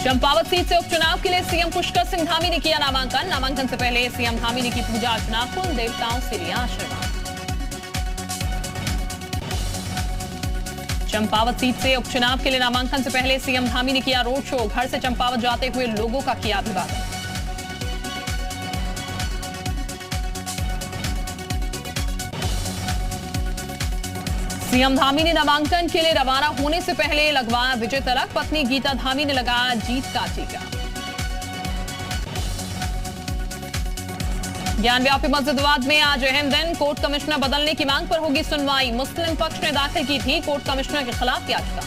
Champawat seat से उपचुनाव के लिए सीएम पुष्कर सिंह धामी ने किया नामांकन। नामांकन से पहले सीएम धामी ने की पूजा अर्चना, कुल देवताओं से लिया आशीर्वाद। चंपावत सीट से उपचुनाव के लिए नामांकन से पहले सीएम धामी ने किया रोड शो। घर से चंपावत जाते हुए लोगों का किया अभिवादन। सीएम धामी ने नामांकन के लिए रवाना होने से पहले लगवाया विजय तिलक। पत्नी गीता धामी ने लगाया जीत का टीका। ज्ञानव्यापी मस्जिद विवाद में आज अहम दिन। कोर्ट कमिश्नर बदलने की मांग पर होगी सुनवाई। मुस्लिम पक्ष ने दाखिल की थी कोर्ट कमिश्नर के खिलाफ याचिका।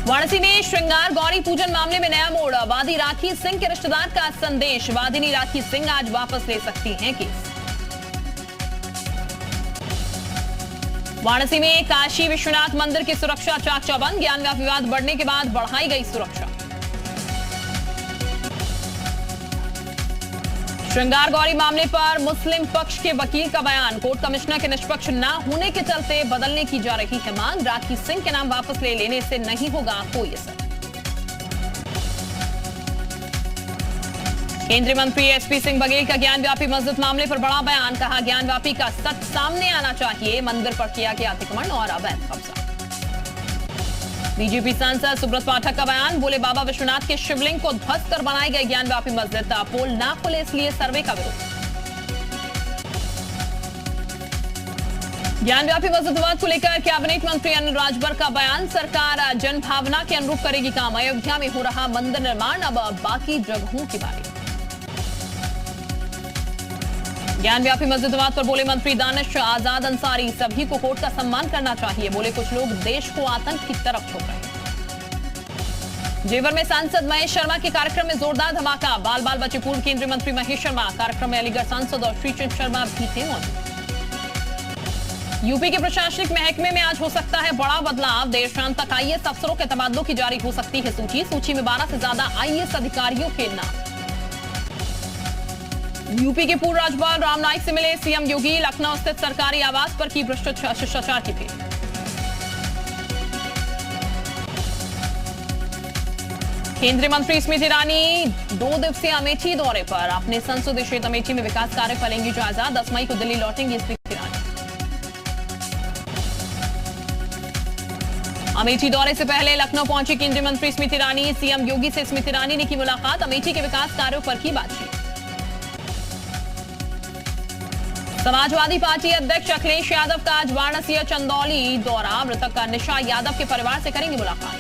वाराणसी में श्रृंगार गौरी पूजन मामले में नया मोड़। वादी राखी सिंह के रिश्तेदार का संदेश। वादिनी राखी सिंह आज वापस ले सकती हैं केस। वाराणसी में काशी विश्वनाथ मंदिर की सुरक्षा चाक चौबंद। ज्ञानव्यापी विवाद बढ़ने के बाद बढ़ाई गई सुरक्षा। श्रृंगार गौरी मामले पर मुस्लिम पक्ष के वकील का बयान। कोर्ट कमिश्नर के निष्पक्ष न होने के चलते बदलने की जा रही है मांग। राखी सिंह के नाम वापस ले लेने से नहीं होगा कोई असर। केंद्रीय मंत्री एसपी सिंह बघेल का ज्ञानव्यापी मस्जिद मामले पर बड़ा बयान। कहा ज्ञानव्यापी का सच सामने आना चाहिए। मंदिर पर किया गया अतिक्रमण और अवैध कब्जा। बीजेपी सांसद सुब्रत पाठक का बयान। बोले बाबा विश्वनाथ के शिवलिंग को ध्वस्त कर बनाई गई ज्ञानव्यापी मस्जिद। पोल न खुले इसलिए सर्वे का विरोध। ज्ञानव्यापी मस्जिद विवाद को लेकर कैबिनेट मंत्री अनिल राजभर का बयान। सरकार जनभावना के अनुरूप करेगी काम। अयोध्या में हो रहा मंदिर निर्माण, अब बाकी जगहों की बारी। ज्ञानव्यापी मस्जिद विवाद पर बोले मंत्री दानिश आजाद अंसारी। सभी को कोर्ट का सम्मान करना चाहिए। बोले कुछ लोग देश को आतंक की तरफ छोड़ रहे हैं। जेवर में सांसद महेश शर्मा के कार्यक्रम में जोरदार धमाका। बाल बाल बचे पूर्व केंद्रीय मंत्री महेश शर्मा। कार्यक्रम में अलीगढ़ सांसद और श्रीचंद शर्मा भी थे मौजूद। यूपी के प्रशासनिक महकमे में आज हो सकता है बड़ा बदलाव। देर शाम तक आईएएस अफसरों के तबादलों की जारी हो सकती है सूची। सूची में 12 से ज्यादा आईएएस अधिकारियों के नाम। यूपी के पूर्व राज्यपाल राम नाईक से मिले सीएम योगी। लखनऊ स्थित सरकारी आवास पर की भ्रष्टाचार की भेंट। केंद्रीय मंत्री स्मृति ईरानी 2 दिवसीय अमेठी दौरे पर। अपने संसदीय क्षेत्र अमेठी में विकास कार्य पर लेंगी जायजा। 10 मई को दिल्ली लौटेंगी स्मृति ईरानी। अमेठी दौरे से पहले लखनऊ पहुंची केंद्रीय मंत्री स्मृति ईरानी। सीएम योगी से स्मृति ईरानी ने की मुलाकात। अमेठी के विकास कार्यों पर की बातचीत। समाजवादी पार्टी अध्यक्ष अखिलेश यादव का आज वाराणसी चंदौली दौरा। मृतक निशा यादव के परिवार से करेंगे मुलाकात।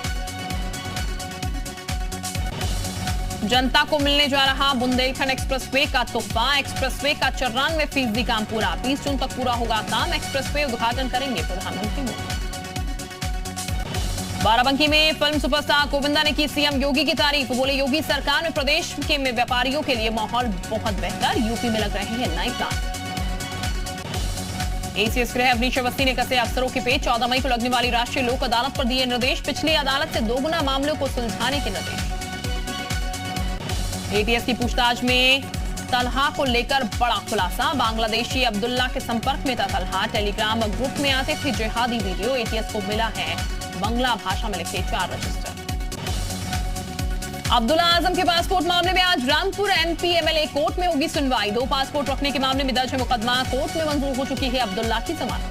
जनता को मिलने जा रहा बुंदेलखंड एक्सप्रेसवे का तोहफा। एक्सप्रेसवे का 94% काम पूरा। 30 जून तक पूरा होगा काम। एक्सप्रेसवे उद्घाटन करेंगे प्रधानमंत्री मोदी। बाराबंकी में फिल्म सुपरस्टार गोविंदा ने की सीएम योगी की तारीफ। बोले योगी सरकार में प्रदेश के व्यापारियों के लिए माहौल बहुत बेहतर। यूपी में लग रहे हैं नए प्लान। एसीएस गृह अवनीश अवस्थी ने कसे अफसरों के पेच। 14 मई को लगने वाली राष्ट्रीय लोक अदालत पर दिए निर्देश। पिछली अदालत से 2 गुना मामलों को सुलझाने के निर्देश। एटीएस की पूछताछ में तलहा को लेकर बड़ा खुलासा। बांग्लादेशी अब्दुल्ला के संपर्क में था तलहा। टेलीग्राम ग्रुप में आते थे जिहादी वीडियो। एटीएस को मिला है बांग्ला भाषा में लिखे 4 रजिस्टर। अब्दुल्ला आजम के पासपोर्ट मामले में आज रामपुर एमपी एमएलए कोर्ट में होगी सुनवाई। 2 पासपोर्ट रखने के मामले में दर्ज है मुकदमा। कोर्ट में मंजूर हो चुकी है अब्दुल्ला की जमानत।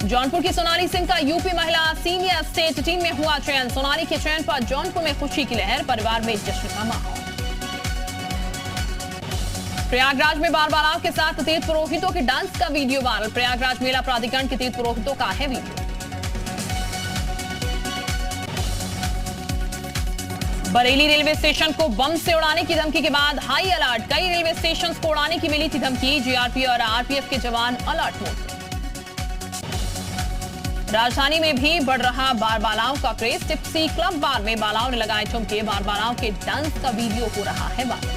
जौनपुर की सोनाली सिंह का यूपी महिला सीनियर स्टेट टीम में हुआ चयन। सोनाली के चयन पर जौनपुर में खुशी की लहर। परिवार में जश्न का माहौल। प्रयागराज में बाल बालाओं के साथ तीर्थ पुरोहितों के डांस का वीडियो वायरल। प्रयागराज मेला प्राधिकरण के तीर्थ पुरोहितों का है वीडियो। बरेली रेलवे स्टेशन को बम से उड़ाने की धमकी के बाद हाई अलर्ट। कई रेलवे स्टेशन को उड़ाने की मिली थी धमकी। जीआरपी और आरपीएफ के जवान अलर्ट मोड में। राजधानी में भी बढ़ रहा बार बालाओं का क्रेज। टिप्सी क्लब बार में बालाओं ने लगाए ठुमके। बार बालाओं के डांस का वीडियो हो रहा है वायरल।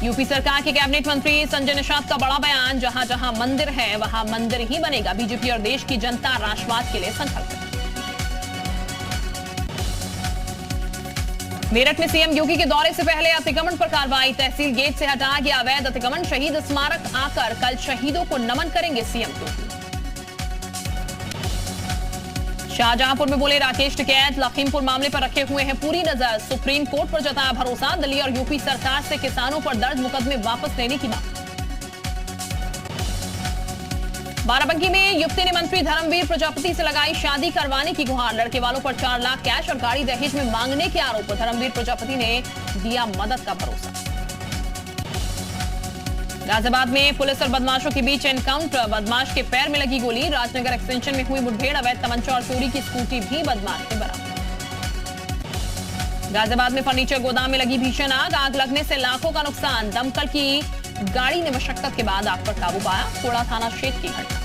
यूपी सरकार के कैबिनेट मंत्री संजय निषाद का बड़ा बयान। जहां जहां मंदिर है वहां मंदिर ही बनेगा। बीजेपी और देश की जनता राष्ट्रवाद के लिए संकल्पित। मेरठ में सीएम योगी के दौरे से पहले अतिक्रमण पर कार्रवाई। तहसील गेट से हटाया गया अवैध अतिक्रमण। शहीद स्मारक आकर कल शहीदों को नमन करेंगे सीएम योगी। शाहजहांपुर में बोले राकेश टिकैत, लखीमपुर मामले पर रखे हुए हैं पूरी नजर, सुप्रीम कोर्ट पर जताया भरोसा, दिल्ली और यूपी सरकार से किसानों पर दर्ज मुकदमे वापस लेने की मांग। बाराबंकी में युवती ने मंत्री धर्मवीर प्रजापति से लगाई शादी करवाने की गुहार, लड़के वालों पर 4 लाख कैश और गाड़ी दहेज में मांगने के आरोप, धर्मवीर प्रजापति ने दिया मदद का भरोसा। गाजियाबाद में पुलिस और बदमाशों के बीच एनकाउंटर, बदमाश के पैर में लगी गोली, राजनगर एक्सटेंशन में हुई मुठभेड़, अवैध तमंचा और चोरी की स्कूटी भी बदमाश के बरामद। गाजियाबाद में फर्नीचर गोदाम में लगी भीषण आग, आग लगने से लाखों का नुकसान, दमकल की गाड़ी ने मशक्कत के बाद आग पर काबू पाया, कोड़ा थाना क्षेत्र की घटना।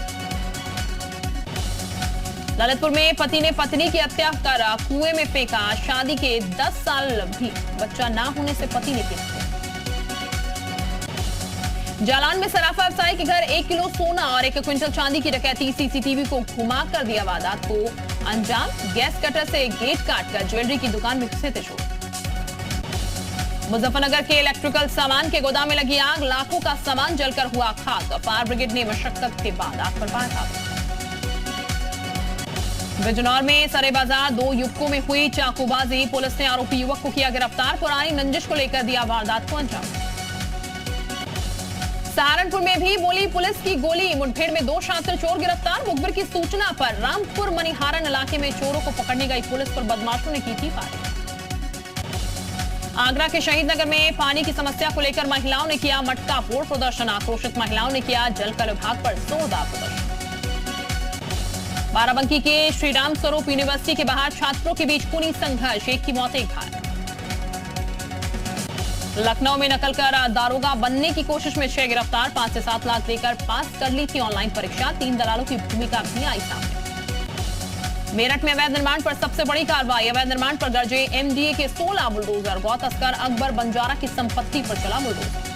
ललितपुर में पति ने पत्नी की हत्या कर कुएं में फेंका, शादी के 10 साल भी बच्चा ना होने से पति ने की हत्या। जालान में सराफा व्यवसायी के घर 1 किलो सोना और 1 क्विंटल चांदी की डकैती, सीसीटीवी को घुमा कर दिया वारदात को अंजाम, गैस कटर से गेट काटकर ज्वेलरी की दुकान में घुसे थे चोर। मुजफ्फरनगर के इलेक्ट्रिकल सामान के गोदाम में लगी आग, लाखों का सामान जलकर हुआ खाक, फायर ब्रिगेड ने मशक्कत के बाद आग पर पाया काबू। बिजनौर में सरे बाजार 2 युवकों में हुई चाकूबाजी, पुलिस ने आरोपी युवक को किया गिरफ्तार, पुरानी रंजिश को लेकर दिया वारदात को अंजाम। सहारनपुर में भी बोली पुलिस की गोली, मुठभेड़ में 2 शातिर चोर गिरफ्तार, मुखबिर की सूचना पर रामपुर मनिहारन इलाके में चोरों को पकड़ने गई पुलिस पर बदमाशों ने की थी फायरिंग। आगरा के शहीद नगर में पानी की समस्या को लेकर महिलाओं ने किया मटका फोड़ प्रदर्शन, आक्रोशित महिलाओं ने किया जलकर विभाग पर जोरदार प्रदर्शन। बाराबंकी के श्रीराम स्वरूप यूनिवर्सिटी के बाहर छात्रों के बीच खूनी संघर्ष, एक की मौत एक घायल। लखनऊ में नकल कर दारोगा बनने की कोशिश में 6 गिरफ्तार, 5 से 7 लाख देकर पास कर ली थी ऑनलाइन परीक्षा, 3 दलालों की भूमिका भी आई सामने। मेरठ में अवैध निर्माण पर सबसे बड़ी कार्रवाई, अवैध निर्माण पर गरजे एमडीए के 16 बुलडोजर, गौ तस्कर अकबर बंजारा की संपत्ति पर चला बुलडोजर।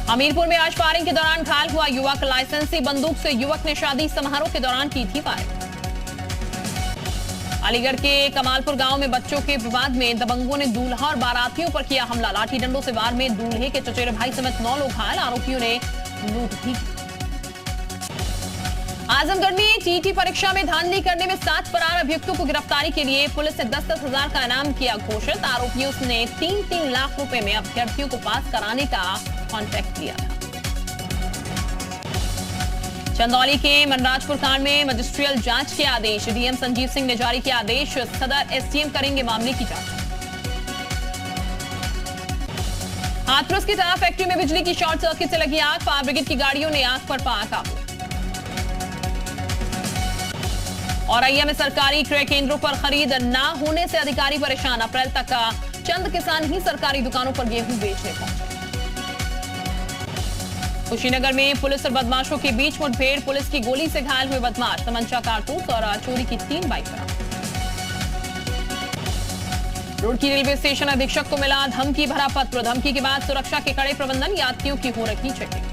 हमीरपुर में आज फायरिंग के दौरान घायल हुआ युवक, लाइसेंसी बंदूक से युवक ने शादी समारोह के दौरान की थी फायरिंग। अलीगढ़ के कमालपुर गांव में बच्चों के विवाद में दबंगों ने दूल्हा और बारातियों पर किया हमला, लाठी डंडों से वार में दूल्हे के चचेरे भाई समेत 9 लोग घायल, आरोपियों ने लूट भी की। आजमगढ़ में टीटी परीक्षा में धांधली करने में 7 फरार अभियुक्तों को गिरफ्तारी के लिए पुलिस ने 10-10 हजार का इनाम किया घोषित, आरोपियों ने 3-3 लाख रुपए में अभ्यर्थियों को पास कराने का कॉन्ट्रैक्ट दिया था। चंदौली के मनराजपुर कांड में मजिस्ट्रियल जांच के आदेश, डीएम संजीव सिंह ने जारी किया आदेश, सदर एसडीएम करेंगे मामले की जांच। हाथरस की टाटा फैक्ट्री में बिजली की शॉर्ट सर्किट से लगी आग, फायर ब्रिगेड की गाड़ियों ने आग पर पाया काबू। औरैया में सरकारी क्रय केंद्रों पर खरीद ना होने से अधिकारी परेशान, अप्रैल तक चंद किसान ही सरकारी दुकानों पर गेहूं बेचने पहुंचे। कुशीनगर में पुलिस और बदमाशों के बीच मुठभेड़, पुलिस की गोली से घायल हुए बदमाश, तमंचा कारतूस और चोरी की 3 बाइक बरामद। रुड़की रेलवे स्टेशन अधीक्षक को मिला धमकी भरा पत्र, धमकी के बाद सुरक्षा के कड़े प्रबंधन, यात्रियों की हो रही चेकिंग।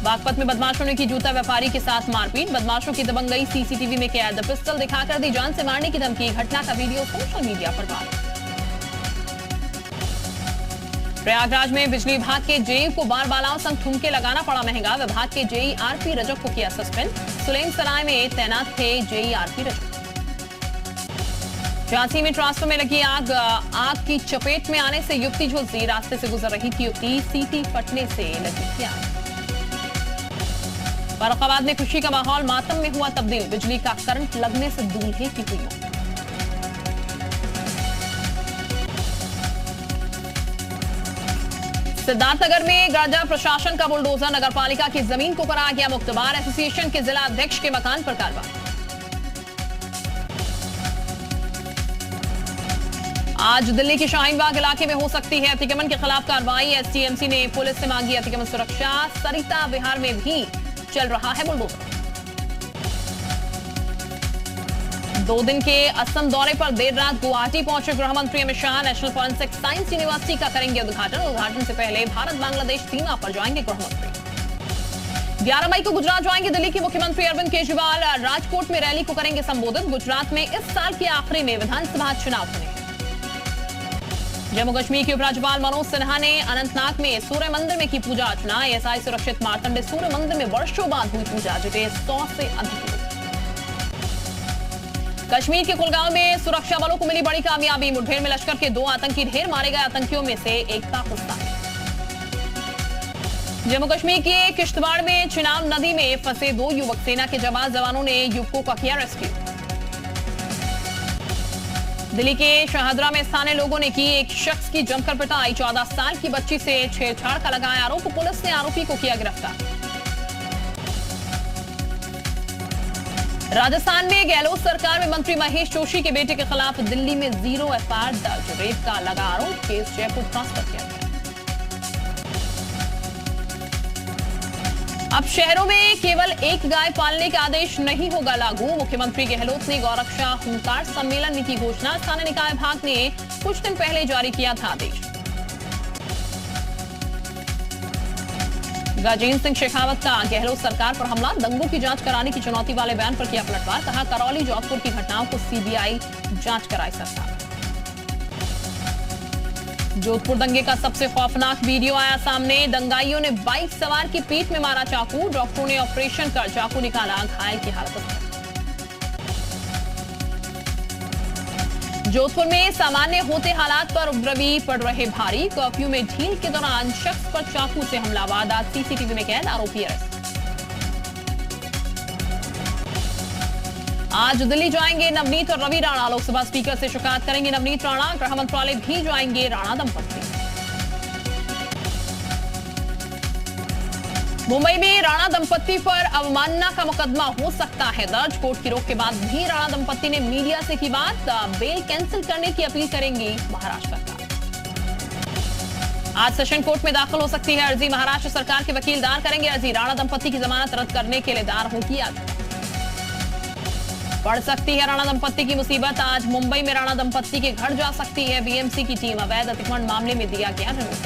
बागपत में बदमाशों ने की जूता व्यापारी के साथ मारपीट, बदमाशों की दबंगई सीसीटीवी में कैद, पिस्टल दिखाकर दी जान से मारने की धमकी, घटना का वीडियो सोशल मीडिया पर वायरल। प्रयागराज में बिजली विभाग के जेई को बार बालाओं संग ठुमके लगाना पड़ा महंगा, विभाग के जेई आरपी रजक को किया सस्पेंड, सुलेमसराय में तैनात थे जेई आरपी रजक। झांसी में ट्रांसफर में लगी आग, आग की चपेट में आने से युवती झुलसी, रास्ते से गुजर रही थी युवती, सीटी फटने से लगी थी आग। फर्रुखाबाद में खुशी का माहौल मातम में हुआ तब्दील, बिजली का करंट लगने से दूल्हे की हुई मौत। सिद्धार्थनगर में गरजा प्रशासन का बुलडोजर, नगरपालिका की जमीन को कराया गया मुक्त, बार एसोसिएशन के जिला अध्यक्ष के मकान पर कार्रवाई। आज दिल्ली के शाहीनबाग इलाके में हो सकती है अतिक्रमण के खिलाफ कार्रवाई, एसटीएमसी ने पुलिस से मांगी अतिक्रमण सुरक्षा, सरिता विहार में भी चल रहा है बुलडोजर। 2 दिन के असम दौरे पर देर रात गुवाहाटी पहुंचे गृह मंत्री Amit Shah, national forensic science university का करेंगे उद्घाटन, उद्घाटन से पहले भारत बांग्लादेश सीमा पर जाएंगे गृह मंत्री। 11 मई को गुजरात जाएंगे दिल्ली के मुख्यमंत्री अरविंद केजरीवाल, राजकोट में रैली को करेंगे संबोधित, गुजरात में इस साल के आखिरी में विधानसभा चुनाव होने हैं। जम्मू कश्मीर के उपराज्यपाल मनोज सिन्हा ने अनंतनाग में सूर्य मंदिर में की पूजा अर्चना। एएसआई सुरक्षित मार्तंड सूर्य मंदिर में वर्षों बाद हुई पूजा, जुटे 100 से अधिक लोग। कश्मीर के कुलगांव में सुरक्षा बलों को मिली बड़ी कामयाबी। मुठभेड़ में लश्कर के 2 आतंकी ढेर मारे गए आतंकियों में से एक था कुस्ता। जम्मू कश्मीर के किश्तवाड़ में चिनाब नदी में फंसे 2 युवक, सेना के जवानों ने युवकों का किया रेस्क्यू। दिल्ली के शाहदरा में स्थानीय लोगों ने की एक शख्स की जमकर पिटाई। 14 साल की बच्ची से छेड़छाड़ का लगाया आरोप, पुलिस ने आरोपी को किया गिरफ्तार। राजस्थान में गहलोत सरकार में मंत्री महेश जोशी के बेटे के खिलाफ दिल्ली में 0 एफआईआर दर्ज। रेप का लगा आरोप, केस जयपुर ट्रांसफर किया गया। अब शहरों में केवल एक गाय पालने का आदेश नहीं होगा लागू। मुख्यमंत्री गहलोत ने गौरक्षा हुंकार सम्मेलन में की घोषणा। स्थानीय निकाय विभाग ने कुछ दिन पहले जारी किया था आदेश। गजेंद्र सिंह शेखावत का गहलोत सरकार पर हमला। दंगों की जांच कराने की चुनौती वाले बयान पर किया पलटवार। कहा, करौली जोधपुर की घटनाओं को सीबीआई जांच कराए सरकार। जोधपुर दंगे का सबसे खौफनाक वीडियो आया सामने। दंगाइयों ने बाइक सवार की पीठ में मारा चाकू। डॉक्टरों ने ऑपरेशन कर चाकू निकाला, घायल की हालत खराब। जोधपुर में सामान्य होते हालात पर उपद्रवी पड़ रहे भारी। कर्फ्यू में ढील के दौरान शख्स पर चाकू से हमला, वारदात सीसीटीवी में कैद, आरोपी अरेस्ट। आज दिल्ली जाएंगे नवनीत और रवि राणा। लोकसभा स्पीकर से शिकायत करेंगे नवनीत राणा। गृह मंत्रालय भी जाएंगे राणा दंपत्ति। मुंबई में राणा दंपत्ति पर अवमानना का मुकदमा हो सकता है दर्ज। कोर्ट की रोक के बाद भी राणा दंपत्ति ने मीडिया से की बात। बेल कैंसिल करने की अपील करेंगी महाराष्ट्र सरकार। आज सेशन कोर्ट में दाखिल हो सकती है अर्जी। महाराष्ट्र सरकार के वकील दायर करेंगे अर्जी। राणा दंपत्ति की जमानत रद्द करने के लिए दायर होगी याचिका। बढ़ सकती है राणा दंपत्ति की मुसीबत। आज मुंबई में राणा दंपत्ति के घर जा सकती है बीएमसी की टीम। अवैध अतिक्रमण मामले में दिया गया नोटिस।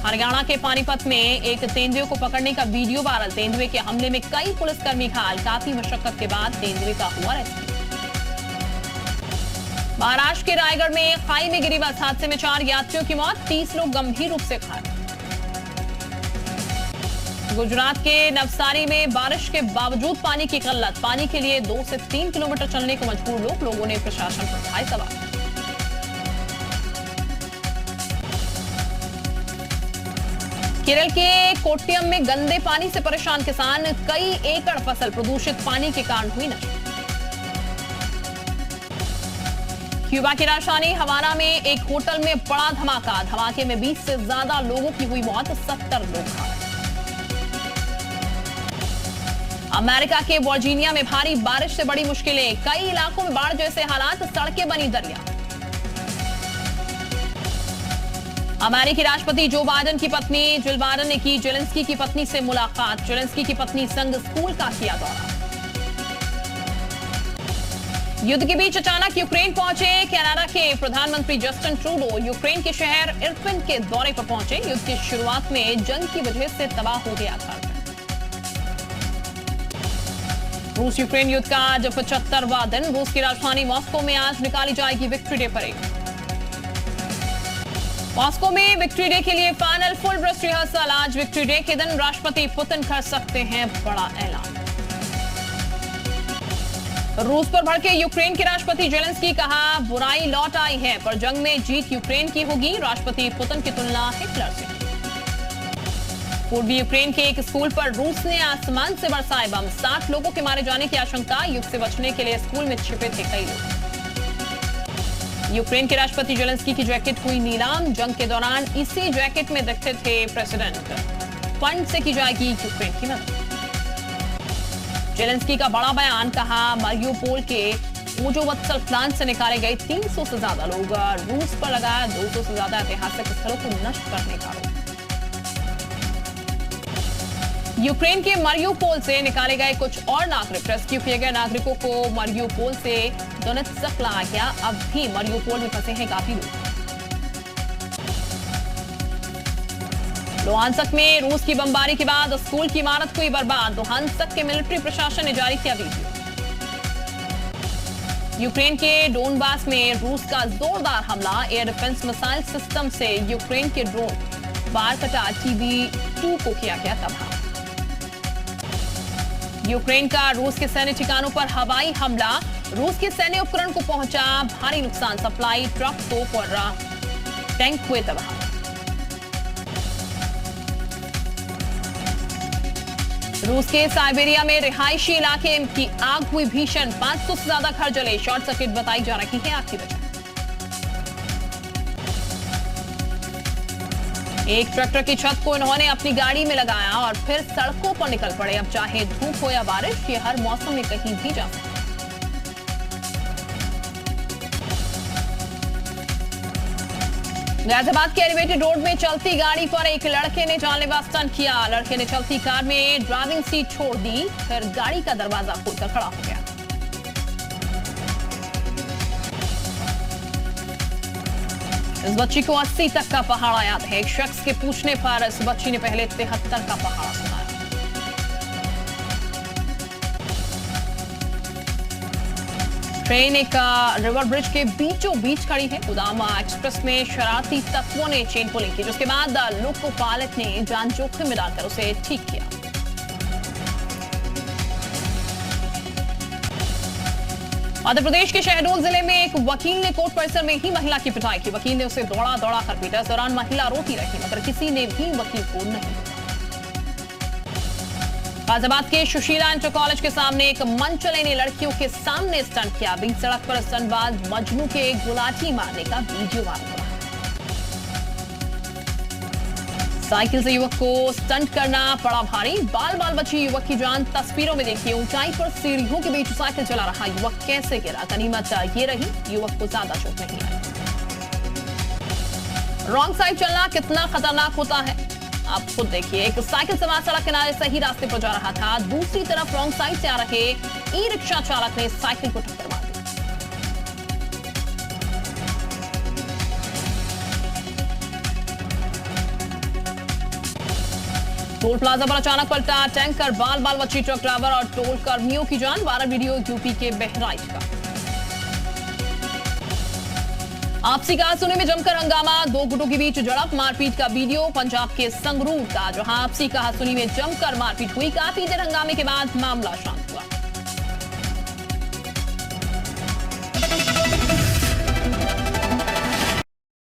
हरियाणा के पानीपत में एक तेंदुए को पकड़ने का वीडियो वायरल। तेंदुए के हमले में कई पुलिसकर्मी घायल। काफी मशक्कत के बाद तेंदुए का हुआ रेस्क्यू। महाराष्ट्र के रायगढ़ में खाई में गिरी बस हादसे में 4 यात्रियों की मौत, 30 लोग गंभीर रूप से घायल। गुजरात के नवसारी में बारिश के बावजूद पानी की किल्लत। पानी के लिए 2 से 3 किलोमीटर चलने को मजबूर लोग। लोगों ने प्रशासन पर उठाए सवाल। केरल के कोट्टयम में गंदे पानी से परेशान किसान। कई एकड़ फसल प्रदूषित पानी के कारण हुई नष्ट। क्यूबा की राजधानी हवाना में एक होटल में बड़ा धमाका। धमाके में 20 से ज्यादा लोगों की हुई मौत, 70 लोग घायल। अमेरिका के वर्जीनिया में भारी बारिश से बड़ी मुश्किलें। कई इलाकों में बाढ़ जैसे हालात, सड़कें बनी दरिया। अमेरिकी राष्ट्रपति जो बाइडेन की पत्नी जिल बाइडेन ने की जेलेंस्की की पत्नी से मुलाकात। जेलेंस्की की पत्नी संग स्कूल का किया दौरा। युद्ध के बीच अचानक यूक्रेन पहुंचे कनाडा के प्रधानमंत्री जस्टिन ट्रूडो। यूक्रेन के शहर इरपिन के दौरे पर पहुंचे। युद्ध की शुरुआत में जंग की वजह से तबाह हो गया था। रूस यूक्रेन युद्ध का आज 75वां दिन। रूस की राजधानी मॉस्को में आज निकाली जाएगी विक्ट्री डे परेड। मॉस्को में विक्ट्री डे के लिए फाइनल फुल ड्रेस रिहर्सल। आज विक्ट्री डे के दिन राष्ट्रपति पुतिन कर सकते हैं बड़ा ऐलान। रूस पर भड़के यूक्रेन के राष्ट्रपति जेलेंस्की। कहा, बुराई लौट आई है पर जंग में जीत यूक्रेन की होगी। राष्ट्रपति पुतिन की तुलना हिटलर से। पूर्वी यूक्रेन के एक स्कूल पर रूस ने आसमान से बरसाए बम। 60 लोगों के मारे जाने की आशंका। युद्ध से बचने के लिए स्कूल में छिपे थे कई लोग। यूक्रेन के राष्ट्रपति जेलेंस्की की जैकेट हुई नीलाम। जंग के दौरान इसी जैकेट में दिखते थे प्रेसिडेंट। फंड से की जाएगी यूक्रेन की मदद। जेलेंस्की का बड़ा बयान। कहा, मारियोपोल के ओजोवत्सल प्लांट से निकाले गए 300 से ज्यादा लोग। रूस पर लगाया 200 से ज्यादा ऐतिहासिक स्थलों को नष्ट करने का आरोप। यूक्रेन के मारियोपोल से निकाले गए कुछ और नागरिक। रेस्क्यू किए गए नागरिकों को मारियोपोल से दोनेत्स्क लाया गया। अब भी मारियोपोल में फंसे हैं काफी लोग। लुहांस्क में रूस की बमबारी के बाद स्कूल की इमारत हुई बर्बाद। लुहांस्क के मिलिट्री प्रशासन ने जारी किया वीडियो। यूक्रेन के डोनबास में रूस का जोरदार हमला, एयर डिफेंस मिसाइल सिस्टम से यूक्रेन के ड्रोन बार कटा TB2 को किया गया तबाह। यूक्रेन का रूस के सैन्य ठिकानों पर हवाई हमला, रूस के सैन्य उपकरण को पहुंचा भारी नुकसान, सप्लाई ट्रक, तोप और टैंक हुए तबाह। रूस के साइबेरिया में रिहायशी इलाके की आग हुई भीषण, 500 से ज्यादा घर जले, शॉर्ट सर्किट बताई जा रही है आग की वजह। एक ट्रैक्टर की छत को इन्होंने अपनी गाड़ी में लगाया और फिर सड़कों पर निकल पड़े। अब चाहे धूप हो या बारिश, ये हर मौसम में कहीं भी जा सकते। गाजियाबाद के एलिवेटेड रोड में चलती गाड़ी पर एक लड़के ने जानलेवा स्टंट किया। लड़के ने चलती कार में ड्राइविंग सीट छोड़ दी, फिर गाड़ी का दरवाजा खोलकर खड़ा हो गया। इस बच्ची को 80 तक का पहाड़ा याद है। एक शख्स के पूछने पर इस बच्ची ने पहले 73 का पहाड़ा सुनाया। ट्रेन एक रिवर ब्रिज के बीचों बीच खड़ी है। उदामा एक्सप्रेस में शरारती तत्वों ने चेन पुलिंग की, जिसके बाद लोको पायलट ने जान जोखिम में डालकर उसे ठीक किया। मध्य प्रदेश के शहडोल जिले में एक वकील ने कोर्ट परिसर में ही महिला की पिटाई की। वकील ने उसे दौड़ा दौड़ा कर पीटा। इस दौरान महिला रोती रही, मगर किसी ने भी वकील को नहीं। गाजियाबाद के सुशीला इंटर कॉलेज के सामने एक मंच लेने लड़कियों के सामने स्टंट किया। बीच सड़क पर स्टंटबाज मजनू के गुलाटी मारने का वीडियो वायरल हुआ। साइकिल से युवक को स्टंट करना पड़ा भारी, बाल बाल बची युवक की जान। तस्वीरों में देखिए, ऊंचाई पर सीढ़ियों के बीच साइकिल चला रहा युवक कैसे गिरा। गनीमत ये रही, युवक को ज्यादा चोट नहीं आई। रॉन्ग साइड चलना कितना खतरनाक होता है, आप खुद देखिए। एक साइकिल सवार सड़क किनारे सही रास्ते पर जा रहा था, दूसरी तरफ रॉन्ग साइड से आ रहे ई रिक्शा चालक ने साइकिल को टक्कर मार दी। टोल प्लाजा पर अचानक पलटा टैंकर, बाल बाल बची ट्रक ड्राइवर और टोल कर्मियों की जान। वायरल वीडियो यूपी के बहराइच का। आपसी कहासुनी में जमकर हंगामा, दो गुटों के बीच झड़प, मारपीट का वीडियो पंजाब के संगरूर का, जहां आपसी कहासुनी में जमकर मारपीट हुई। काफी देर हंगामे के बाद मामला शांत।